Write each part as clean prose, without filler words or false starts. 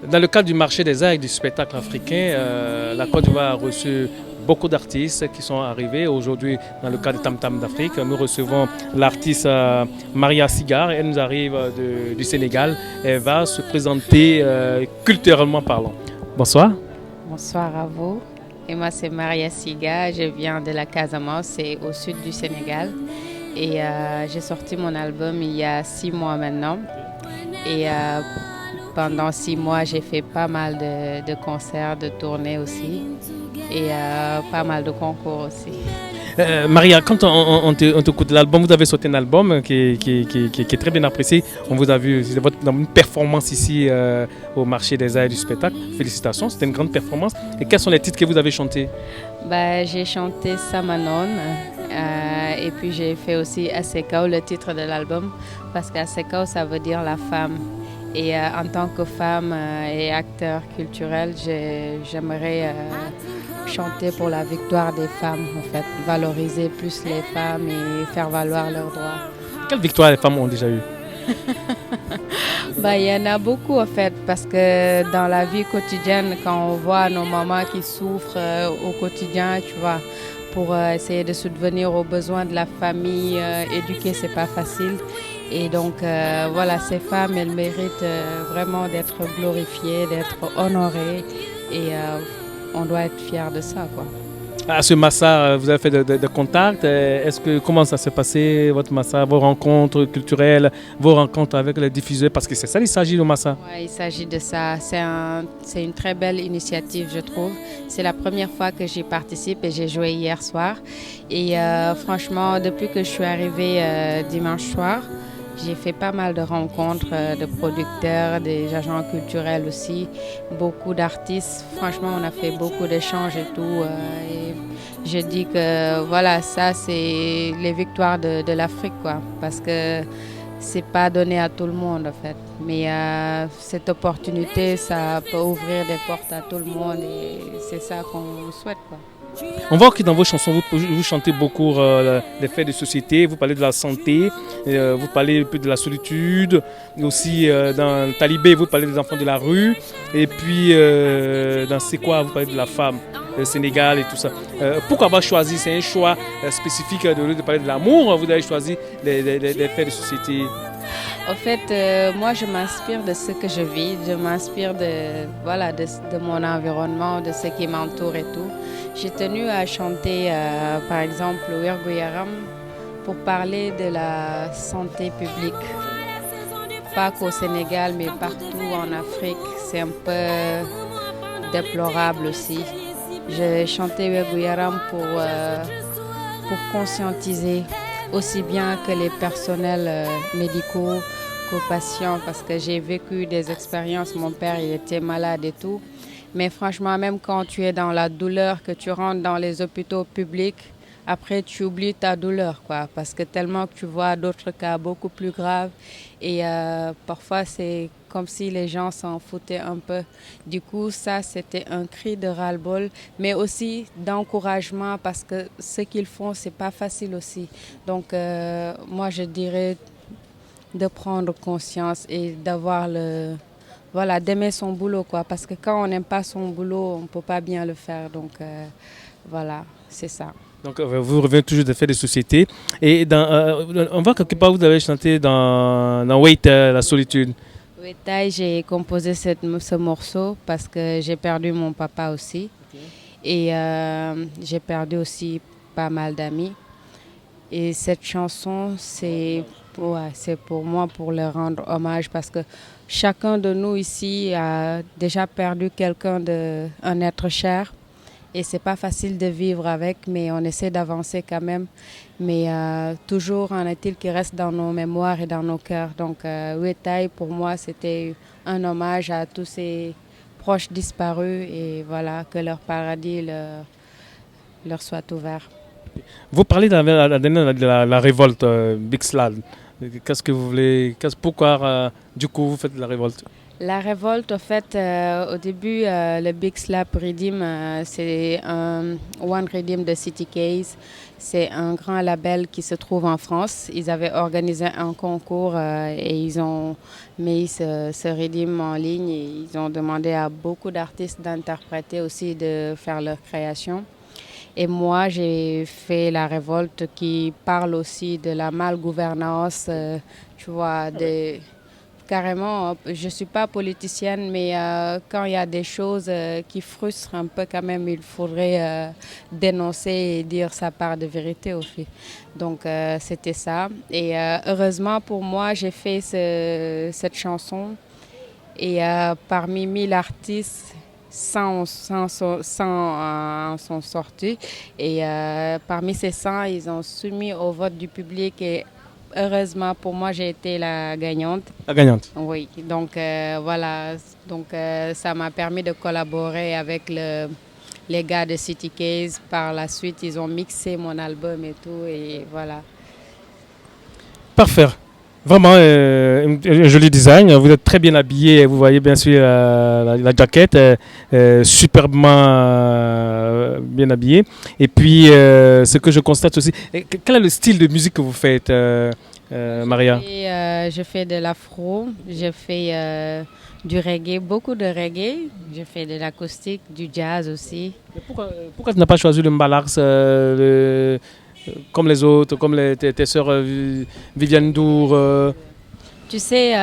Dans le cadre du marché des arts et du spectacle africain, la Côte d'Ivoire a reçu beaucoup d'artistes qui sont arrivés. Aujourd'hui, dans le cadre de Tam Tam d'Afrique, nous recevons l'artiste Maria Cigar. Elle nous arrive du Sénégal. Elle va se présenter culturellement parlant. Bonsoir. Bonsoir à vous. Et moi, c'est Maria Siga. Je viens de la Casamance, c'est au sud du Sénégal. Et j'ai sorti mon album il y a 6 mois maintenant. Et pendant 6 mois, j'ai fait pas mal de concerts, de tournées aussi. Et pas mal de concours aussi. Maria, quand on t'écoute l'album, vous avez sorti un album qui est très bien apprécié. On vous a vu dans une performance ici au marché des arts et du spectacle. Félicitations, c'était une grande performance. Et quels sont les titres que vous avez chantés? J'ai chanté Samanon et puis j'ai fait aussi Asekao, le titre de l'album, parce qu'Asekao, ça veut dire la femme. Et en tant que femme et acteur culturel, j'aimerais chanter pour la victoire des femmes, en fait, valoriser plus les femmes et faire valoir leurs droits. Quelle victoire les femmes ont déjà eu? Il y en a beaucoup, en fait, parce que dans la vie quotidienne, quand on voit nos mamans qui souffrent au quotidien, tu vois, pour essayer de subvenir aux besoins de la famille, éduquer, c'est pas facile. Et donc, voilà, ces femmes, elles méritent vraiment d'être glorifiées, d'être honorées. Et on doit être fiers de ça, quoi. À ce Massa, vous avez fait de contacts. Comment ça s'est passé, votre Massa, vos rencontres culturelles, vos rencontres avec les diffuseurs? Parce que c'est ça, il s'agit de Massa. Oui, il s'agit de ça. C'est une très belle initiative, je trouve. C'est la première fois que j'y participe et j'ai joué hier soir. Et franchement, depuis que je suis arrivée dimanche soir, j'ai fait pas mal de rencontres de producteurs, des agents culturels aussi, beaucoup d'artistes. Franchement, on a fait beaucoup d'échanges et tout. Et je dis que voilà, ça, c'est les victoires de l'Afrique, quoi. Parce que c'est pas donné à tout le monde, en fait. Mais cette opportunité, ça peut ouvrir des portes à tout le monde et c'est ça qu'on souhaite, quoi. On voit que dans vos chansons, vous chantez beaucoup des faits de société, vous parlez de la santé, vous parlez un peu de la solitude, aussi dans Talibé, vous parlez des enfants de la rue, et puis dans C'est quoi, vous parlez de la femme, le Sénégal et tout ça. Pourquoi avoir choisi, c'est un choix spécifique de parler de l'amour, vous avez choisi des faits de société? En fait, moi, je m'inspire de ce que je vis, je m'inspire voilà, de mon environnement, de ce qui m'entoure et tout. J'ai tenu à chanter, par exemple, Wergoyaram pour parler de la santé publique. Pas qu'au Sénégal, mais partout en Afrique. C'est un peu déplorable aussi. J'ai chanté Wergoyaram pour conscientiser aussi bien que les personnels médicaux qu'aux patients, parce que j'ai vécu des expériences. Mon père, il était malade et tout. Mais franchement, même quand tu es dans la douleur, que tu rentres dans les hôpitaux publics, après tu oublies ta douleur, quoi, parce que tellement que tu vois d'autres cas beaucoup plus graves. Et parfois, c'est comme si les gens s'en foutaient un peu. Du coup, ça, c'était un cri de ras-le-bol, mais aussi d'encouragement, parce que ce qu'ils font, c'est pas facile aussi. Donc, moi, je dirais de prendre conscience et d'avoir voilà, d'aimer son boulot, quoi. Parce que quand on n'aime pas son boulot, on ne peut pas bien le faire. Donc, voilà, c'est ça. Donc, vous revenez toujours des faits de société. Et on voit quelque part, vous avez chanté dans Wait, la solitude. Oui, j'ai composé ce morceau parce que j'ai perdu mon papa aussi. Okay. Et j'ai perdu aussi pas mal d'amis. Et cette chanson, c'est pour moi, pour leur rendre hommage, parce que chacun de nous ici a déjà perdu un être cher. Et c'est pas facile de vivre avec, mais on essaie d'avancer quand même. Mais toujours en est-il qui reste dans nos mémoires et dans nos cœurs. Donc, Wetai, pour moi, c'était un hommage à tous ces proches disparus et voilà, que leur paradis leur soit ouvert. Vous parlez de la révolte Bixlad. Qu'est-ce que vous voulez? Pourquoi, du coup, vous faites de la révolte? La révolte, au fait, au début, le Big Slap Rhythm, c'est un One Rhythm de City Case. C'est un grand label qui se trouve en France. Ils avaient organisé un concours et ils ont mis ce rhythm en ligne. Et ils ont demandé à beaucoup d'artistes d'interpréter aussi, de faire leur création. Et moi, j'ai fait la révolte qui parle aussi de la malgouvernance, tu vois, carrément, je ne suis pas politicienne, mais quand il y a des choses qui frustrent un peu quand même, il faudrait dénoncer et dire sa part de vérité aussi. Donc c'était ça. Et heureusement pour moi, j'ai fait cette chanson. Et parmi 1000 artistes, 100 sont sortis. Et parmi ces 100, ils ont soumis au vote du public. Et heureusement pour moi, j'ai été la gagnante. La gagnante. Oui, donc voilà. Donc ça m'a permis de collaborer avec les gars de City Case. Par la suite, ils ont mixé mon album et tout. Et voilà. Parfait. Vraiment un joli design. Vous êtes très bien habillé. Vous voyez bien sûr la jaquette, superbement bien habillé. Et puis, ce que je constate aussi, quel est le style de musique que vous faites, Maria? Je fais de l'afro, je fais du reggae, beaucoup de reggae. Je fais de l'acoustique, du jazz aussi. Mais pourquoi tu n'as pas choisi le mbalax comme les autres, comme tes sœurs Viviane Dour? Tu sais,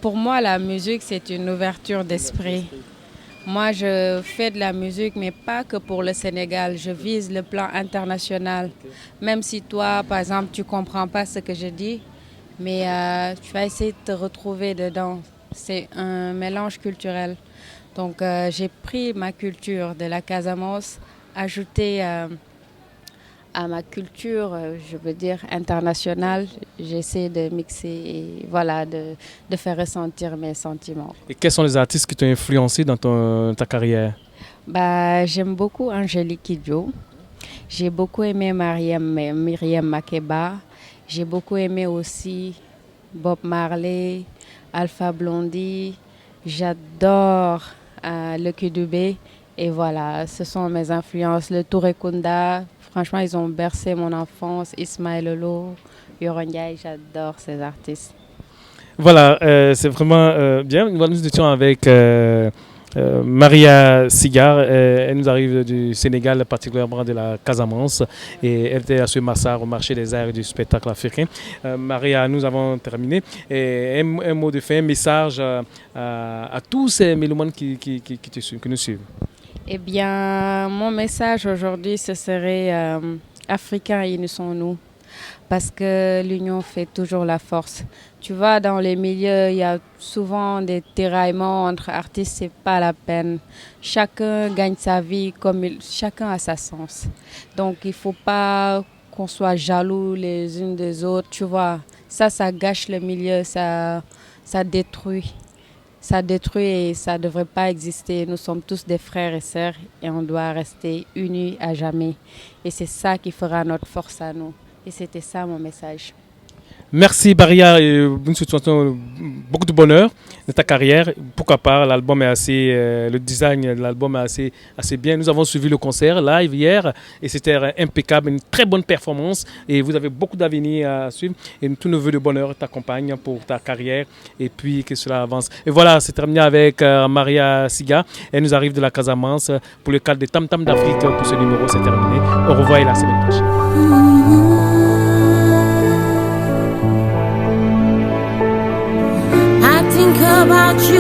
pour moi, la musique, c'est une ouverture d'esprit. Moi, je fais de la musique, mais pas que pour le Sénégal. Je vise le plan international. Même si toi, par exemple, tu ne comprends pas ce que je dis, mais tu vas essayer de te retrouver dedans. C'est un mélange culturel. Donc, j'ai pris ma culture de la Casamance, ajouté à ma culture, je veux dire, internationale. J'essaie de mixer et voilà, de faire ressentir mes sentiments. Et quels sont les artistes qui t'ont influencé dans ta carrière? J'aime beaucoup Angélique Kidjo. J'ai beaucoup aimé Myriam Makeba. J'ai beaucoup aimé aussi Bob Marley, Alpha Blondy. J'adore le Kidubé. Et voilà, ce sont mes influences. Le Touré Kunda, franchement, ils ont bercé mon enfance. Ismaël Lolo, Yoron Ndiaye, j'adore ces artistes. Voilà, c'est vraiment bien. Nous étions avec Maria Sigar. Elle nous arrive du Sénégal, particulièrement de la Casamance. Et elle était à ce Massar, au marché des arts et du spectacle africain. Maria, nous avons terminé. Et un mot de fin, un message à tous ces mélomanes qui nous suivent. Eh bien, mon message aujourd'hui, ce serait Africains, unissons-nous. Parce que l'union fait toujours la force. Tu vois, dans les milieux, il y a souvent des tiraillements entre artistes, c'est pas la peine. Chacun gagne sa vie chacun a sa sens. Donc, il faut pas qu'on soit jaloux les unes des autres, tu vois. Ça gâche le milieu, ça détruit. Ça détruit et ça ne devrait pas exister. Nous sommes tous des frères et sœurs et on doit rester unis à jamais. Et c'est ça qui fera notre force à nous. Et c'était ça mon message. Merci Maria, nous te souhaitons beaucoup de bonheur dans ta carrière. Pourquoi pas, l'album est le design de l'album est assez bien. Nous avons suivi le concert live hier et c'était impeccable, une très bonne performance et vous avez beaucoup d'avenir à suivre. Et tous nos voeux de bonheur t'accompagnent pour ta carrière et puis que cela avance. Et voilà, c'est terminé avec Maria Siga. Elle nous arrive de la Casamance pour le cadre des Tam Tam d'Afrique. Pour ce numéro, c'est terminé. Au revoir et la semaine prochaine. About you.